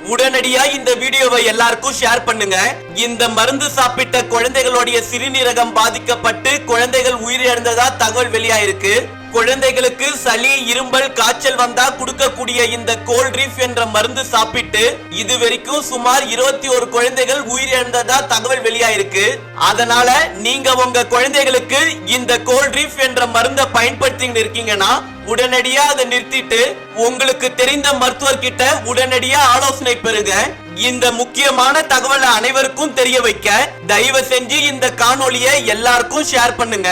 உடனடியா இந்த வீடியோவை எல்லாருக்கும் ஷேர் பண்ணுங்க. இந்த மருந்து சாப்பிட்ட குழந்தைகளுடைய சிறுநீரகம் பாதிக்கப்பட்டு குழந்தைகள் உயிரிழந்ததா தகவல் வெளியாயிருக்கு. குழந்தைகளுக்கு சளி, இரும்பல், காய்ச்சல் வந்தா கொடுக்கக்கூடிய இந்த கோல்ட்ரீஃப் என்ற மருந்து சாப்பிட்டு இதுவரைக்கும் சுமார் 21 குழந்தைகள் உயிரிழந்ததா தகவல் வெளியாயிருக்கு. அதனால நீங்க உங்க குழந்தைகளுக்கு இந்த கோல்ட்ரீஃப் என்ற மருந்தை பயன்படுத்திட்டு இருக்கீங்கன்னா உடனடியா அதை நிறுத்திட்டு உங்களுக்கு தெரிந்த மருத்துவர்கிட்ட உடனடியா ஆலோசனை பெறுங்க. இந்த முக்கியமான தகவலை அனைவருக்கும் தெரிய வைக்க தயவு செஞ்சு இந்த காணொளியை எல்லாருக்கும் ஷேர் பண்ணுங்க.